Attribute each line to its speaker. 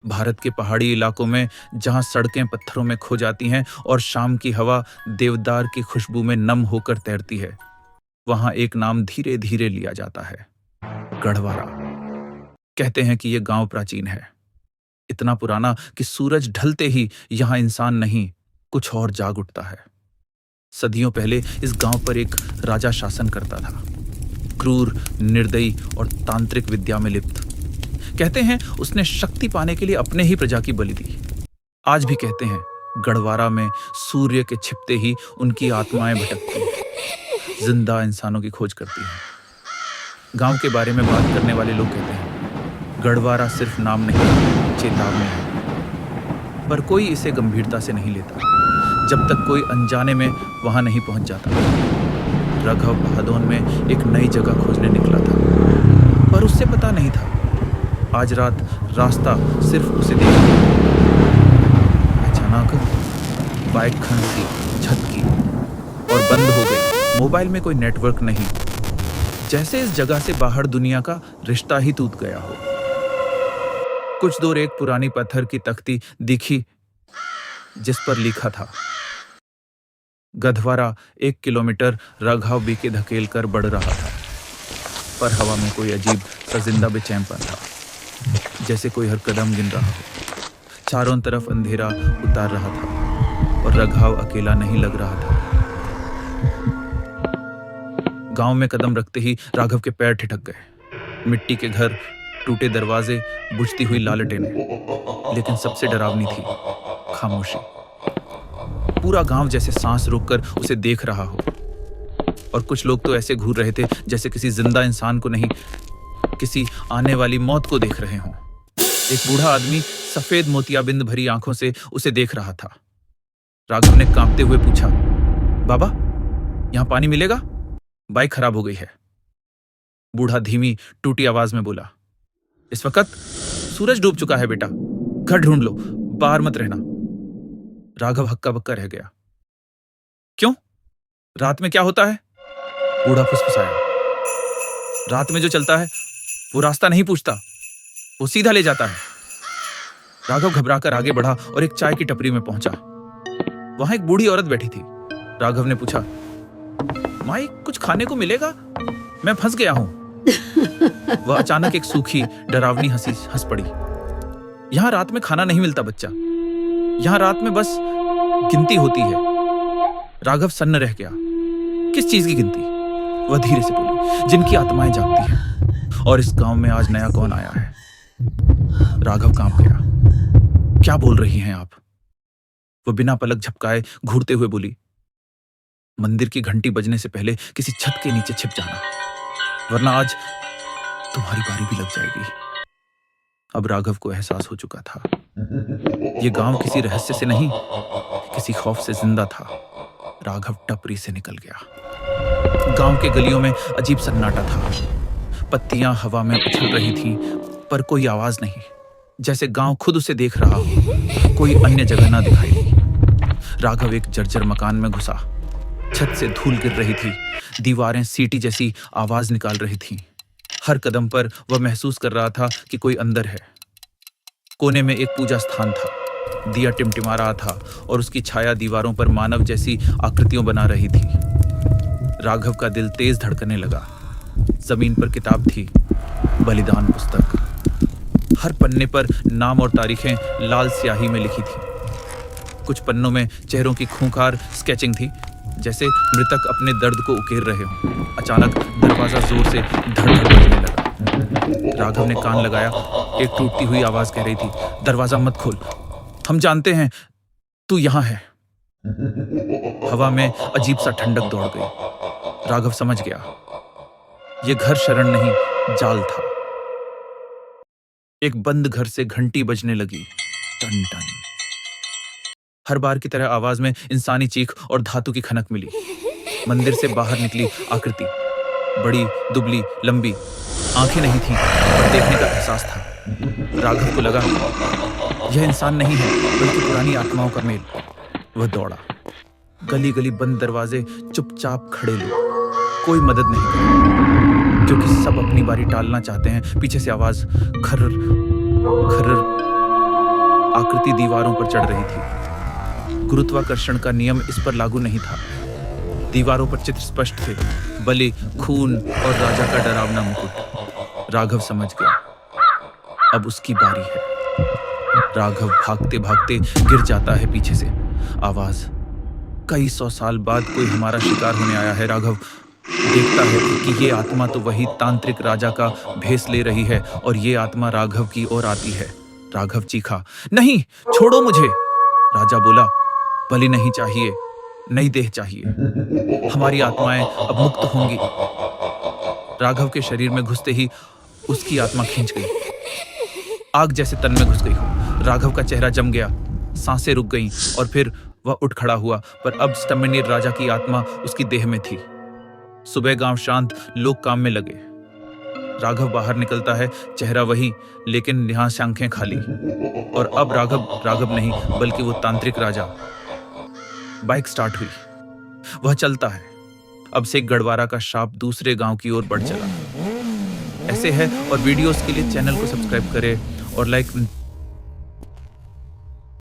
Speaker 1: भारत के पहाड़ी इलाकों में जहां सड़कें पत्थरों में खो जाती हैं और शाम की हवा देवदार की खुशबू में नम होकर तैरती है, वहां एक नाम धीरे धीरे लिया जाता है, गढ़वारा। कहते हैं कि यह गांव प्राचीन है, इतना पुराना कि सूरज ढलते ही यहां इंसान नहीं, कुछ और जाग उठता है। सदियों पहले इस गांव पर एक राजा शासन करता था, क्रूर, निर्दयी और तांत्रिक विद्या में लिप्त। कहते हैं उसने शक्ति पाने के लिए अपने ही प्रजा की बलि दी। आज भी कहते हैं गढ़वारा में सूर्य के छिपते ही उनकी आत्माएं भटकती हैं, जिंदा इंसानों की खोज करती हैं। गांव के बारे में बात करने वाले लोग कहते हैं गढ़वारा सिर्फ नाम नहीं, चेतावनी है। पर कोई इसे गंभीरता से नहीं लेता जब तक कोई अनजाने में वहां नहीं पहुंच जाता। राघव भादोन में एक नई जगह खोजने निकला था, पर उससे पता नहीं था आज रात रास्ता सिर्फ उसे देखा। अचानक बाइक खंसी, झटकी और बंद हो गई। मोबाइल में कोई नेटवर्क नहीं, जैसे इस जगह से बाहर दुनिया का रिश्ता ही टूट गया हो। कुछ दूर एक पुरानी पत्थर की तख्ती दिखी जिस पर लिखा था, गढ़वारा 1 किलोमीटर राघव बी के धकेल कर बढ़ रहा था। पर हवा में कोई अजीब सा जिंदा बेचैनपन था, जैसे कोई हर कदम गिन रहा हो। चारों तरफ अंधेरा उतार रहा था और राघव अकेला नहीं लग रहा था। गांव में कदम रखते ही राघव के पैर ठिठक गए। मिट्टी के घर, टूटे दरवाजे, बुझती हुई लालटेनें, लेकिन सबसे डरावनी थी खामोशी। पूरा गांव जैसे सांस रोककर उसे देख रहा हो, और कुछ लोग तो ऐसे घूर रहे थे जैसे किसी जिंदा इंसान को नहीं, किसी आने वाली मौत को देख रहे हों। एक बूढ़ा आदमी सफेद मोतियाबिंद भरी आंखों से उसे देख रहा था। राघव ने कांपते हुए पूछा, बाबा, यहां पानी मिलेगा? बाइक खराब हो गई है। बूढ़ा धीमी टूटी आवाज में बोला, इस वक्त सूरज डूब चुका है बेटा, घर ढूंढ लो, बाहर मत रहना। राघव हक्का बक्का रह गया। क्यों? रात में क्या होता है? बूढ़ा फुसफुसाया, रात में जो चलता है वो रास्ता नहीं पूछता, वो सीधा ले जाता है। राघव घबराकर आगे बढ़ा और एक चाय की टपरी में पहुंचा। वहां एक बूढ़ी औरत बैठी थी। राघव ने पूछा, माई, कुछ खाने को मिलेगा? मैं फंस गया हूं। वह अचानक एक सूखी, डरावनी हंसी हंस पड़ी। यहां रात में खाना नहीं मिलता बच्चा, यहां रात में बस गिनती होती है। राघव सन्न रह गया। किस चीज की गिनती? वह धीरे से बोली, जिनकी आत्माएं जागती हैं। और इस गांव में आज नया कौन आया है? राघव कांप गया। क्या बोल रही हैं आप? वह बिना पलक झपकाए घूरते हुए बोली, मंदिर की घंटी बजने से पहले किसी छत के नीचे छिप जाना, वरना आज तुम्हारी बारी भी लग जाएगी। अब राघव को एहसास हो चुका था, यह गांव किसी रहस्य से नहीं, किसी खौफ से जिंदा था। राघव टपरी से निकल गया। गांव के गलियों में अजीब सन्नाटा था। पत्तियां हवा में उछल रही थीं, पर कोई आवाज नहीं, जैसे गांव खुद उसे देख रहा हो। कोई अन्य जगह ना दिखाई दी। राघव एक जर्जर मकान में घुसा। छत से धूल गिर रही थी, दीवारें सीटी जैसी आवाज निकाल रही थीं। हर कदम पर वह महसूस कर रहा था कि कोई अंदर है। कोने में एक पूजा स्थान था, दिया टिमटिमा रहा था और उसकी छाया दीवारों पर मानव जैसी आकृतियों बना रही थी। राघव का दिल तेज धड़कने लगा। जमीन पर किताब थी, बलिदान पुस्तक। हर पन्ने पर नाम और तारीखें लाल स्याही में लिखी थी। कुछ पन्नों में चेहरों की खूंखार स्केचिंग थी, जैसे मृतक अपने दर्द को उकेर रहे हों। अचानक दरवाजा जोर से धड़-धड़ बजने लगा। राघव ने कान लगाया। एक टूटती हुई आवाज कह रही थी, दरवाजा मत खोल, हम जानते हैं तू यहां है। हवा में अजीब सा ठंडक दौड़ गई। राघव समझ गया, यह घर शरण नहीं, जाल था। एक बंद घर से घंटी बजने लगी, टन टन। हर बार की तरह आवाज में इंसानी चीख और धातु की खनक मिली। मंदिर से बाहर निकली आकृति, बड़ी, दुबली, लंबी। आंखें नहीं थीं, पर देखने का एहसास था। राघव को लगा यह इंसान नहीं है, बल्कि पुरानी आत्माओं का मेल। वह दौड़ा। गली गली बंद दरवाजे, चुपचाप खड़े लोग, कोई मदद नहीं कर, क्योंकि सब अपनी बारी टालना चाहते हैं। पीछे से आवाज, खर्र खर्र आकृति दीवारों पर चढ़ रही थी। गुरुत्वाकर्षण का नियम इस पर लागू नहीं था। दीवारों पर चित्र स्पष्ट थे, बलि, खून और राजा का डरावना मुकुट। राघव समझ गया, अब उसकी बारी है। राघव भागते भागते गिर जाता है पीछे से। आवाज, कई 100 साल बाद कोई हमारा शिकार होने आया है। राघव देखता है कि ये आत्मा तो वही तांत्रिक राजा का भेस ले रही है और ये आत्मा राघव की ओर आती है। राघव चीखा, नहीं, छोड़ो मुझे। राजा बोला, बलि नहीं चाहिए, नई देह चाहिए। हमारी आत्माएं अब मुक्त होंगी। राघव के शरीर में घुसते ही उसकी आत्मा खींच गई, आग जैसे तन में घुस गई हो। राघव का चेहरा जम गया, सांसें रुक गईं और फिर वह उठ खड़ा हुआ, पर अब स्टमिनीर राजा की आत्मा उसकी देह में थी। सुबह गांव शांत, लोग काम में लगे। राघव बाहर निकलता है, चेहरा वही, लेकिन यहां से आंखें खाली। और अब राघव नहीं, बल्कि वो तांत्रिक राजा। बाइक स्टार्ट हुई, वह चलता है। अब से गढ़वारा का श्राप दूसरे गांव की ओर बढ़ चला। ऐसे है और वीडियोस के लिए चैनल को सब्सक्राइब करें और लाइक